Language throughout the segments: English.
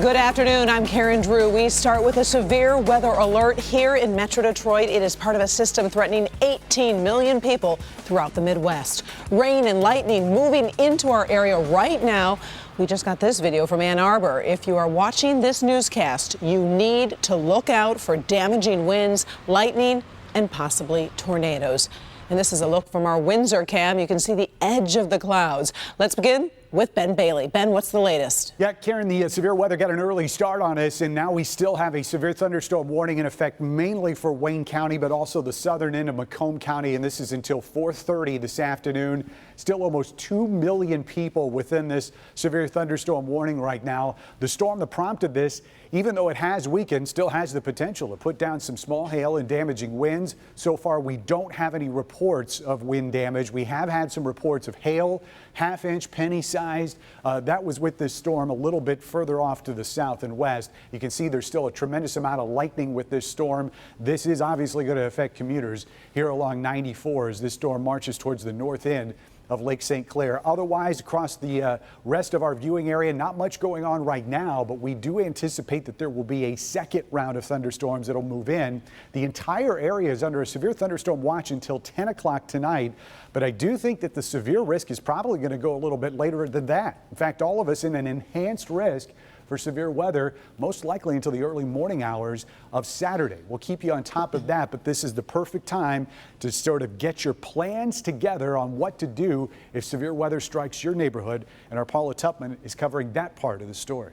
Good afternoon. I'm Karen Drew. We start with a severe weather alert here in Metro Detroit. It is part of a system threatening 18 million people throughout the Midwest. Rain and lightning moving into our area right now. We just got this video from Ann Arbor. If you are watching this newscast, you need to look out for damaging winds, lightning, and possibly tornadoes. And this is a look from our Windsor cam. You can see the edge of the clouds. Let's begin with Ben Bailey. Ben, what's the latest? Yeah, Karen, the severe weather got an early start on us, and now we still have a severe thunderstorm warning in effect mainly for Wayne County, but also the southern end of Macomb County, and this is until 4:30 this afternoon. Still almost 2 million people within this severe thunderstorm warning right now. The storm that prompted this, even though it has weakened, still has the potential to put down some small hail and damaging winds. So far, we don't have any reports of wind damage. We have had some reports of hail, half-inch, penny-sized. That was with this storm a little bit further off to the south and west. You can see there's still a tremendous amount of lightning with this storm. This is obviously going to affect commuters here along 94 as this storm marches towards the north end of Lake St. Clair. Otherwise, across the rest of our viewing area, not much going on right now, but we do anticipate that there will be a second round of thunderstorms that'll move in. The entire area is under a severe thunderstorm watch until 10 o'clock tonight, but I do think that the severe risk is probably going to go a little bit later than that. In fact, all of us in an enhanced risk for severe weather, most likely until the early morning hours of Saturday. We'll keep you on top of that, but this is the perfect time to sort of get your plans together on what to do if severe weather strikes your neighborhood, and our Paula Tupman is covering that part of the story.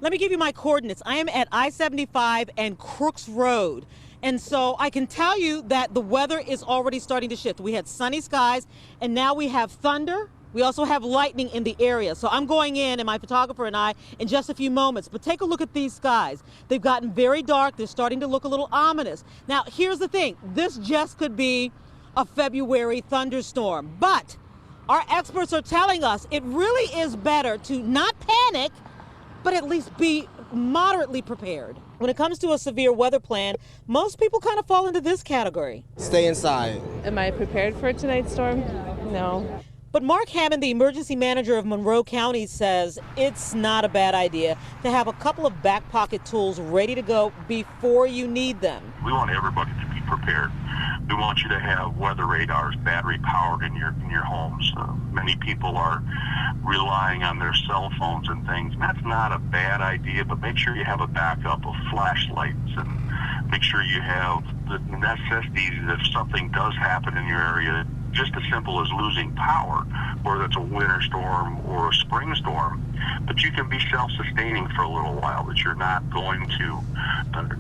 Let me give you my coordinates. I am at I-75 and Crooks Road. And so I can tell you that the weather is already starting to shift. We had sunny skies, and now we have thunder. We also have lightning in the area. So I'm going in, and my photographer and I, in just a few moments. But take a look at these skies. They've gotten very dark. They're starting to look a little ominous. Now, here's the thing. This just could be a February thunderstorm. But our experts are telling us it really is better to not panic, but at least be moderately prepared. When it comes to a severe weather plan, most people kind of fall into this category. Stay inside. Am I prepared for tonight's storm? No. But Mark Hammond, the emergency manager of Monroe County, says it's not a bad idea to have a couple of back pocket tools ready to go before you need them. We want everybody to be prepared. We want you to have weather radars, battery powered in your homes. Many people are relying on their cell phones and things. And that's not a bad idea, but make sure you have a backup of flashlights and make sure you have the necessities if something does happen in your area. Just as simple as losing power, whether it's a winter storm or a spring storm, but you can be self-sustaining for a little while, that you're not going to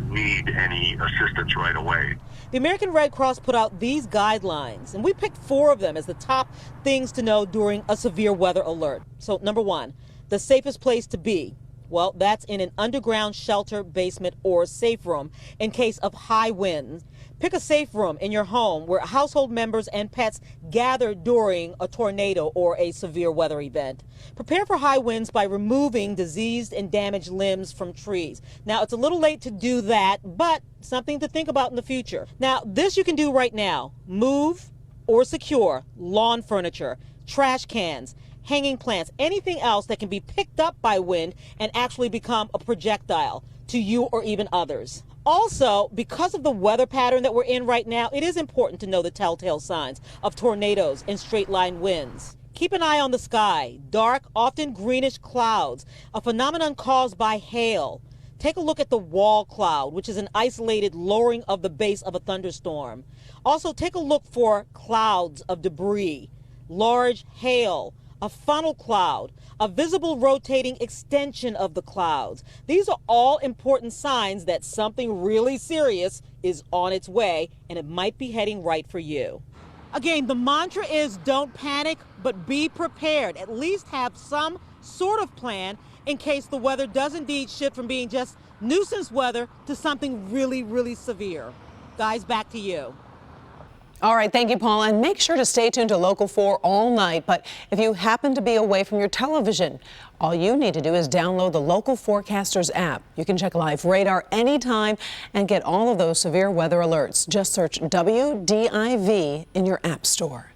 need any assistance right away. The American Red Cross put out these guidelines, and we picked 4 of them as the top things to know during a severe weather alert. So number 1, the safest place to be. Well, that's in an underground shelter, basement, or safe room in case of high winds. Pick a safe room in your home where household members and pets gather during a tornado or a severe weather event. Prepare for high winds by removing diseased and damaged limbs from trees. Now, it's a little late to do that, but something to think about in the future. Now, this you can do right now. Move or secure lawn furniture, trash cans, hanging plants, anything else that can be picked up by wind and actually become a projectile to you or even others. Also, because of the weather pattern that we're in right now, it is important to know the telltale signs of tornadoes and straight-line winds. Keep an eye on the sky. Dark, often greenish clouds, a phenomenon caused by hail. Take a look at the wall cloud, which is an isolated lowering of the base of a thunderstorm. Also, take a look for clouds of debris, large hail, a funnel cloud, a visible rotating extension of the clouds. These are all important signs that something really serious is on its way, and it might be heading right for you. Again, the mantra is don't panic, but be prepared. At least have some sort of plan in case the weather does indeed shift from being just nuisance weather to something really, really severe. Guys, back to you. All right, thank you, Paul. And make sure to stay tuned to Local 4 all night. But if you happen to be away from your television, all you need to do is download the Local Forecasters app. You can check live radar anytime and get all of those severe weather alerts. Just search WDIV in your app store.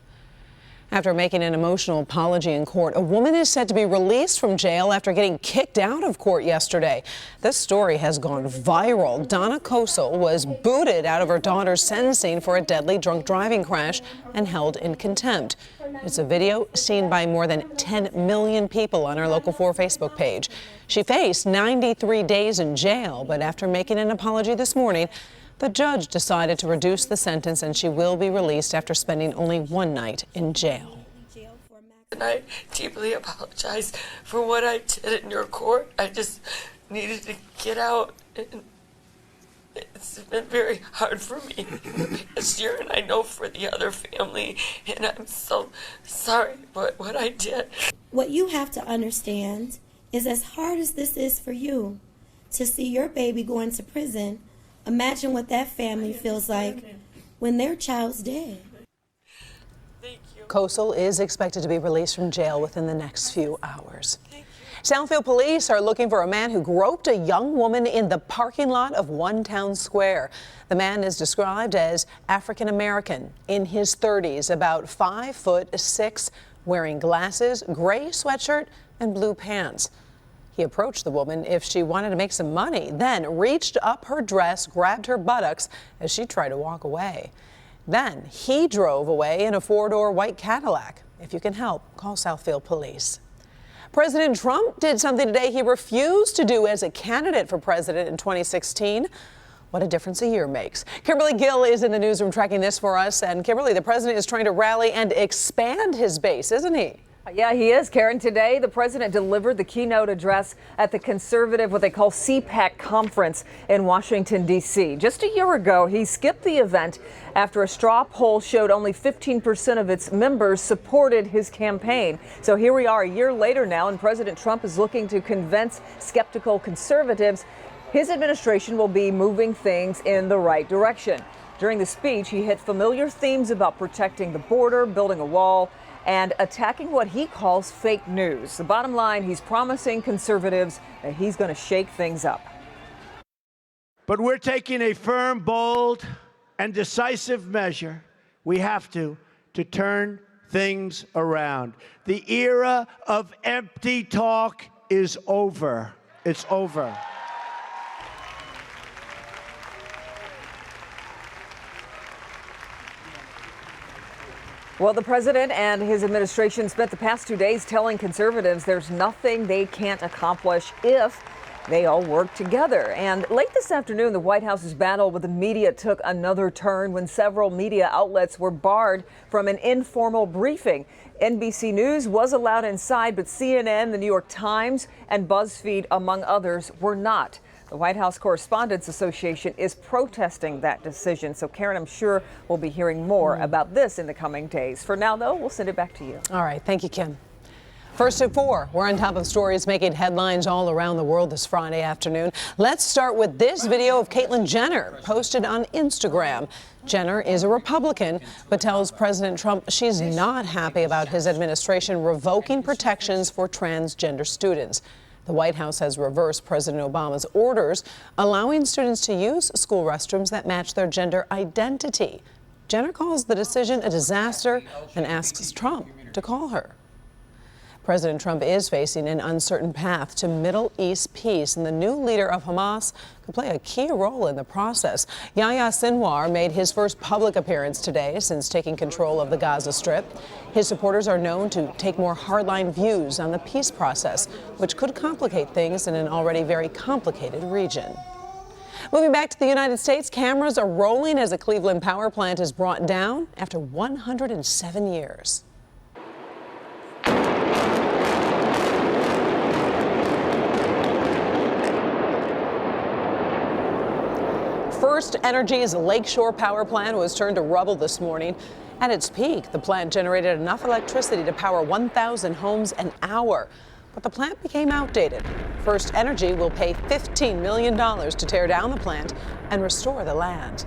After making an emotional apology in court, a woman is said to be released from jail after getting kicked out of court yesterday. This story has gone viral. Donna Kosel was booted out of her daughter's sentencing for a deadly drunk driving crash and held in contempt. It's a video seen by more than 10 million people on her Local 4 Facebook page. She faced 93 days in jail, but after making an apology this morning, the judge decided to reduce the sentence and she will be released after spending only one night in jail. And I deeply apologize for what I did in your court. I just needed to get out. And it's been very hard for me this year, and I know for the other family, and I'm so sorry for what I did. What you have to understand is, as hard as this is for you to see your baby going to prison, imagine what that family feels like when their child's dead. Thank you. Kosel is expected to be released from jail within the next few hours. Southfield police are looking for a man who groped a young woman in the parking lot of One Town Square. The man is described as African American, in his 30s, about 5'6", wearing glasses, gray sweatshirt, and blue pants. He approached the woman if she wanted to make some money, then reached up her dress, grabbed her buttocks as she tried to walk away. Then he drove away in a four-door white Cadillac. If you can help, call Southfield Police. President Trump did something today he refused to do as a candidate for president in 2016. What a difference a year makes. Kimberly Gill is in the newsroom tracking this for us. And Kimberly, the president is trying to rally and expand his base, isn't he? Yeah, he is, Karen. Today, the president delivered the keynote address at the conservative, what they call CPAC conference in Washington, D.C. Just a year ago, he skipped the event after a straw poll showed only 15% of its members supported his campaign. So here we are a year later now, and President Trump is looking to convince skeptical conservatives his administration will be moving things in the right direction. During the speech, he hit familiar themes about protecting the border, building a wall, and attacking what he calls fake news. The bottom line, he's promising conservatives that he's going to shake things up. But we're taking a firm, bold, and decisive measure. We have to turn things around. The era of empty talk is over. It's over. Well, the president and his administration spent the past 2 days telling conservatives there's nothing they can't accomplish if they all work together. And late this afternoon, the White House's battle with the media took another turn when several media outlets were barred from an informal briefing. NBC News was allowed inside, but CNN, the New York Times, and BuzzFeed, among others, were not. The White House Correspondents Association is protesting that decision. So, Karen, I'm sure we'll be hearing more about this in the coming days. For now, though, we'll send it back to you. All right. Thank you, Kim. First at 4, we're on top of stories making headlines all around the world this Friday afternoon. Let's start with this video of Caitlyn Jenner posted on Instagram. Jenner is a Republican, but tells President Trump she's not happy about his administration revoking protections for transgender students. The White House has reversed President Obama's orders, allowing students to use school restrooms that match their gender identity. Jenner calls the decision a disaster and asks Trump to call her. President Trump is facing an uncertain path to Middle East peace, and the new leader of Hamas could play a key role in the process. Yahya Sinwar made his first public appearance today since taking control of the Gaza Strip. His supporters are known to take more hardline views on the peace process, which could complicate things in an already very complicated region. Moving back to the United States, cameras are rolling as a Cleveland power plant is brought down after 107 years. First Energy's Lakeshore power plant was turned to rubble this morning. At its peak, the plant generated enough electricity to power 1,000 homes an hour. But the plant became outdated. First Energy will pay $15 million to tear down the plant and restore the land.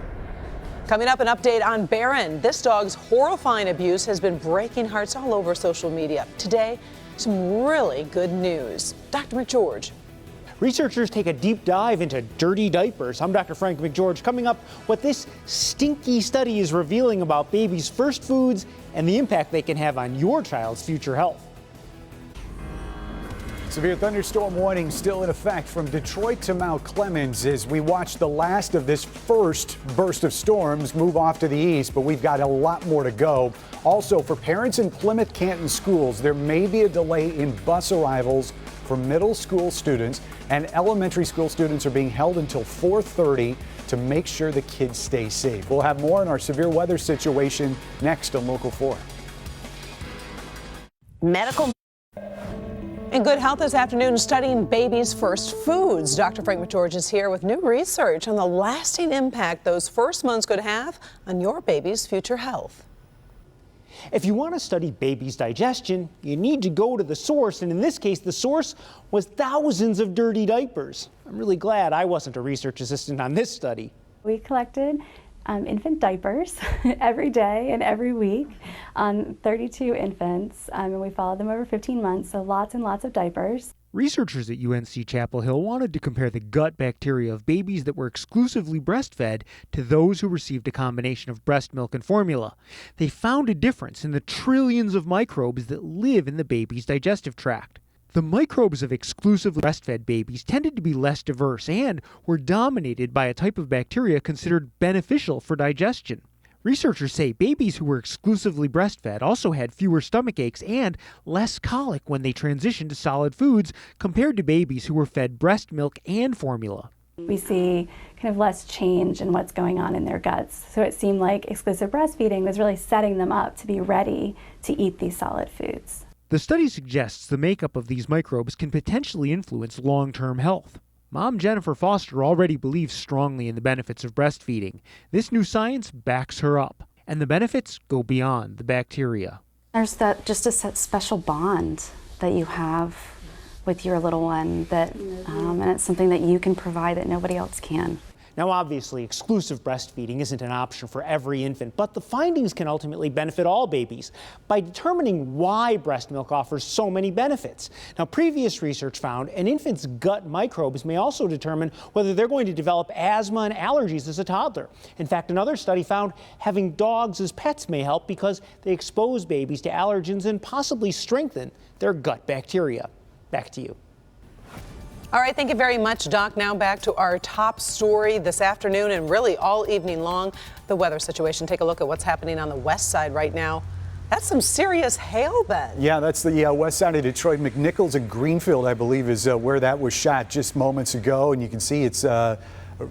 Coming up, an update on Barron. This dog's horrifying abuse has been breaking hearts all over social media. Today, some really good news. Dr. McGeorge. Researchers take a deep dive into dirty diapers. I'm Dr. Frank McGeorge, coming up what this stinky study is revealing about babies' first foods and the impact they can have on your child's future health. Severe thunderstorm warning still in effect from Detroit to Mount Clemens as we watch the last of this first burst of storms move off to the east, but we've got a lot more to go. Also, for parents in Plymouth Canton schools, there may be a delay in bus arrivals for middle school students, and elementary school students are being held until 4:30 to make sure the kids stay safe. We'll have more on our severe weather situation next on Local 4. Medical. In Good Health this afternoon, studying babies' first foods. Dr. Frank McGeorge is here with new research on the lasting impact those first months could have on your baby's future health. If you want to study baby's digestion, you need to go to the source, and in this case, the source was thousands of dirty diapers. I'm really glad I wasn't a research assistant on this study. We collected infant diapers every day and every week on 32 infants, and we followed them over 15 months, so lots and lots of diapers. Researchers at UNC Chapel Hill wanted to compare the gut bacteria of babies that were exclusively breastfed to those who received a combination of breast milk and formula. They found a difference in the trillions of microbes that live in the baby's digestive tract. The microbes of exclusively breastfed babies tended to be less diverse and were dominated by a type of bacteria considered beneficial for digestion. Researchers say babies who were exclusively breastfed also had fewer stomach aches and less colic when they transitioned to solid foods compared to babies who were fed breast milk and formula. We see kind of less change in what's going on in their guts. So it seemed like exclusive breastfeeding was really setting them up to be ready to eat these solid foods. The study suggests the makeup of these microbes can potentially influence long-term health. Mom Jennifer Foster already believes strongly in the benefits of breastfeeding. This new science backs her up, and the benefits go beyond the bacteria. There's just a special bond that you have with your little one, and it's something that you can provide that nobody else can. Now, obviously, exclusive breastfeeding isn't an option for every infant, but the findings can ultimately benefit all babies by determining why breast milk offers so many benefits. Now, previous research found an infant's gut microbes may also determine whether they're going to develop asthma and allergies as a toddler. In fact, another study found having dogs as pets may help because they expose babies to allergens and possibly strengthen their gut bacteria. Back to you. All right, thank you very much, Doc. Now back to our top story this afternoon and really all evening long, the weather situation. Take a look at what's happening on the west side right now. That's some serious hail then. Yeah, that's the west side of Detroit. McNichols and Greenfield, I believe, is where that was shot just moments ago. And you can see it's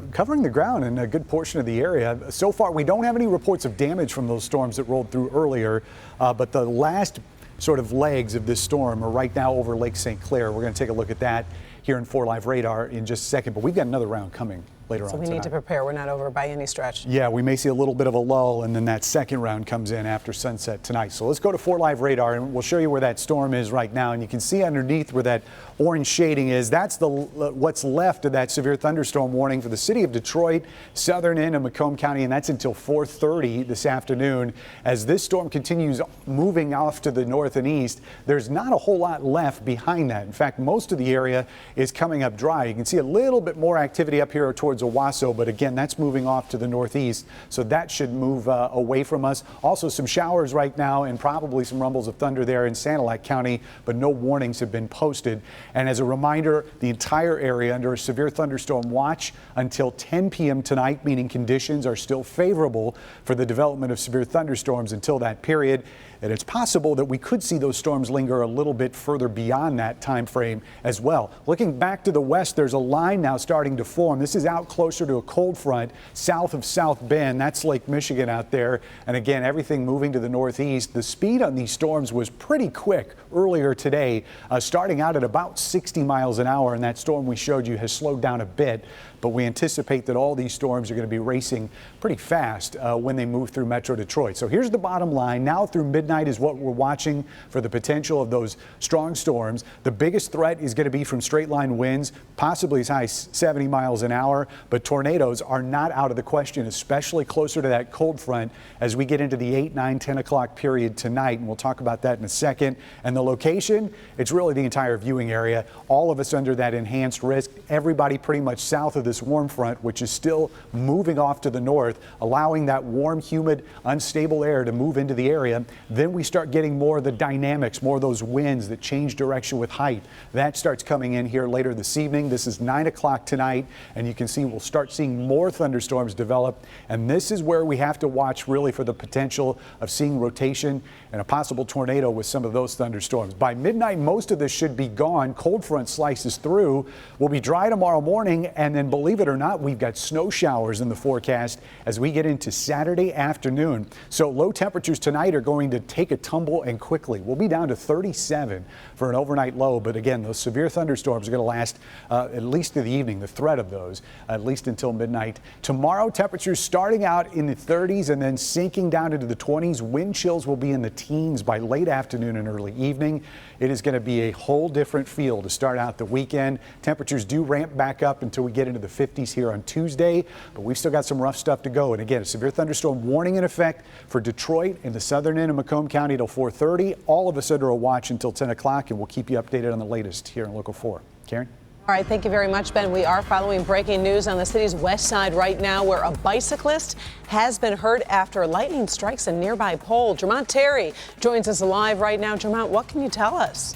covering the ground in a good portion of the area. So far, we don't have any reports of damage from those storms that rolled through earlier, but the last sort of legs of this storm are right now over Lake St. Clair. We're going to take a look at that here in 4 Live Radar in just a second, but we've got another round coming later on. So we need to prepare. We're not over by any stretch. Yeah, we may see a little bit of a lull, and then that second round comes in after sunset tonight. So let's go to 4 Live Radar, and we'll show you where that storm is right now. And you can see underneath where that orange shading is. That's what's left of that severe thunderstorm warning for the city of Detroit, southern end of Macomb County, and that's until 4:30 this afternoon. As this storm continues moving off to the north and east, there's not a whole lot left behind that. In fact, most of the area is coming up dry. You can see a little bit more activity up here towards Owasso, but again, that's moving off to the northeast, so that should move away from us. Also, some showers right now and probably some rumbles of thunder there in Sanilac County, but no warnings have been posted. And as a reminder, the entire area under a severe thunderstorm watch until 10 p.m. tonight, meaning conditions are still favorable for the development of severe thunderstorms until that period. And it's possible that we could see those storms linger a little bit further beyond that time frame as well. Looking back to the west, there's a line now starting to form. This is out closer to a cold front south of South Bend. That's Lake Michigan out there. And again, everything moving to the northeast. The speed on these storms was pretty quick earlier today, starting out at about 60 miles an hour. And that storm we showed you has slowed down a bit. But we anticipate that all these storms are going to be racing pretty fast when they move through Metro Detroit. So here's the bottom line. Now through midnight midnight is what we're watching for the potential of those strong storms. The biggest threat is going to be from straight line winds, possibly as high as 70 miles an hour, but tornadoes are not out of the question, especially closer to that cold front as we get into the 8, 9, 10 o'clock period tonight, and we'll talk about that in a second. And the location, it's really the entire viewing area. All of us under that enhanced risk, everybody pretty much south of this warm front, which is still moving off to the north, allowing that warm, humid, unstable air to move into the area. Then we start getting more of the dynamics, more of those winds that change direction with height. That starts coming in here later this evening. This is 9 o'clock tonight, and you can see we'll start seeing more thunderstorms develop. And this is where we have to watch really for the potential of seeing rotation and a possible tornado with some of those thunderstorms. By midnight, most of this should be gone. Cold front slices through. We'll be dry tomorrow morning, and then believe it or not, we've got snow showers in the forecast as we get into Saturday afternoon. So low temperatures tonight are going to take a tumble and quickly. We'll be down to 37 for an overnight low, but again, those severe thunderstorms are going to last at least through the evening, the threat of those, at least until midnight. Tomorrow, temperatures starting out in the 30s and then sinking down into the 20s. Wind chills will be in the teens by late afternoon and early evening. It is going to be a whole different feel to start out the weekend. Temperatures do ramp back up until we get into the 50s here on Tuesday, but we've still got some rough stuff to go. And again, a severe thunderstorm warning in effect for Detroit and the southern end of Macomb County till 4:30. All of us under a watch until 10 o'clock, and we'll keep you updated on the latest here in Local 4. Karen? All right, thank you very much, Ben. We are following breaking news on the city's west side right now, where a bicyclist has been hurt after lightning strikes a nearby pole. Jermont Terry joins us live right now. Jermont, what can you tell us?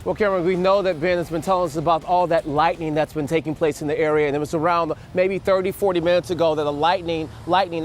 Well, Cameron, we know that Ben has been telling us about all that lightning that's been taking place in the area. And it was around maybe 30, 40 minutes ago that a lightning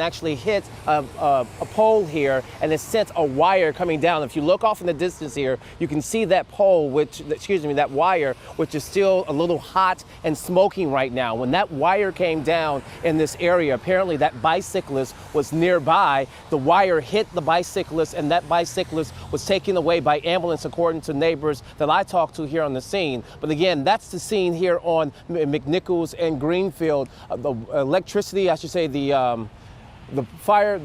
actually hit a pole here and it sent a wire coming down. If you look off in the distance here, you can see that pole, that wire, which is still a little hot and smoking right now. When that wire came down in this area, apparently that bicyclist was nearby. The wire hit the bicyclist, and that bicyclist was taken away by ambulance, according to neighbors that I talked to here on the scene. But again, that's the scene here on McNichols and Greenfield. The electricity, I should say, the wire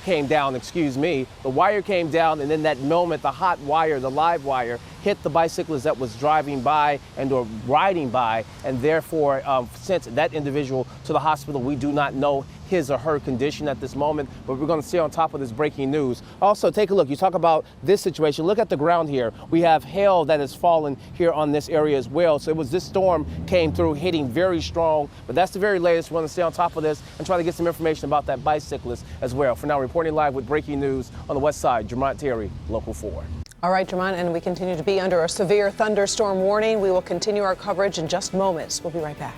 came down, the wire came down, and in that moment, the hot wire, the live wire, hit the bicyclist that was driving by and or riding by, and therefore sent that individual to the hospital. We do not know his or her condition at this moment, but we're going to stay on top of this breaking news. Also, take a look. You talk about this situation. Look at the ground here. We have hail that has fallen here on this area as well. So this storm came through hitting very strong, but that's the very latest. We're going to stay on top of this and try to get some information about that bicyclist as well. For now, reporting live with breaking news on the west side, Jermont Terry, Local 4. All right, Jermont, and we continue to be under a severe thunderstorm warning. We will continue our coverage in just moments. We'll be right back.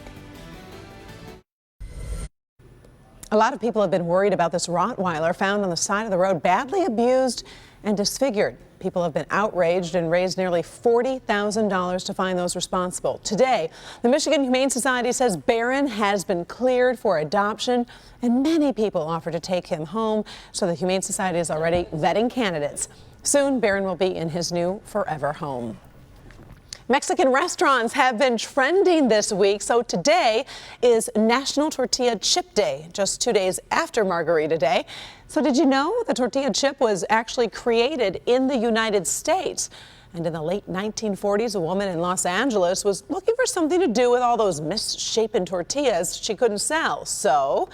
A lot of people have been worried about this Rottweiler found on the side of the road, badly abused and disfigured. People have been outraged and raised nearly $40,000 to find those responsible. Today, the Michigan Humane Society says Barron has been cleared for adoption, and many people offer to take him home. So the Humane Society is already vetting candidates. Soon, Barron will be in his new forever home. Mexican restaurants have been trending this week, so today is National Tortilla Chip Day, just 2 days after Margarita Day. So did you know the tortilla chip was actually created in the United States? And in the late 1940s, a woman in Los Angeles was looking for something to do with all those misshapen tortillas she couldn't sell. So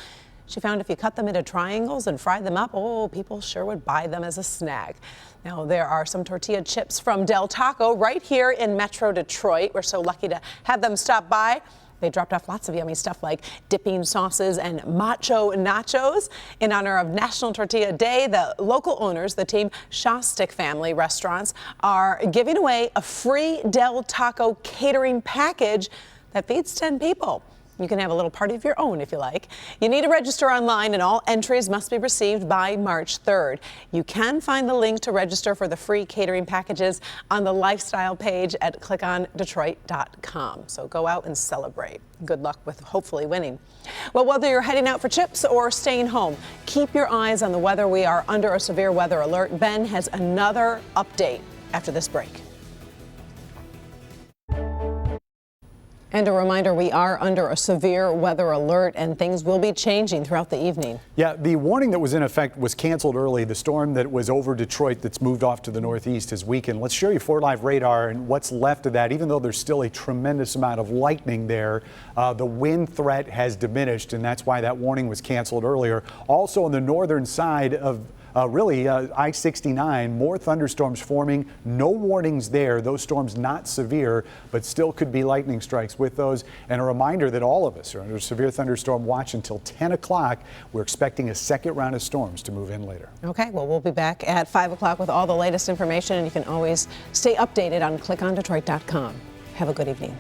she found if you cut them into triangles and fried them up, oh, people sure would buy them as a snack. Now, there are some tortilla chips from Del Taco right here in Metro Detroit. We're so lucky to have them stop by. They dropped off lots of yummy stuff like dipping sauces and macho nachos. In honor of National Tortilla Day, the local owners, the Team Shostak family restaurants, are giving away a free Del Taco catering package that feeds 10 people. You can have a little party of your own if you like. You need to register online, and all entries must be received by March 3rd. You can find the link to register for the free catering packages on the lifestyle page at clickondetroit.com. So go out and celebrate. Good luck with hopefully winning. Well, whether you're heading out for chips or staying home, keep your eyes on the weather. We are under a severe weather alert. Ben has another update after this break. And a reminder, we are under a severe weather alert and things will be changing throughout the evening. Yeah, the warning that was in effect was canceled early. The storm that was over Detroit that's moved off to the northeast has weakened. Let's show you 4Live radar and what's left of that. Even though there's still a tremendous amount of lightning there, the wind threat has diminished, and that's why that warning was canceled earlier. Also on the northern side of I-69, more thunderstorms forming. No warnings there. Those storms not severe, but still could be lightning strikes with those. And a reminder that all of us are under severe thunderstorm watch until 10 o'clock. We're expecting a second round of storms to move in later. Okay, well, we'll be back at 5 o'clock with all the latest information, and you can always stay updated on clickondetroit.com. Have a good evening.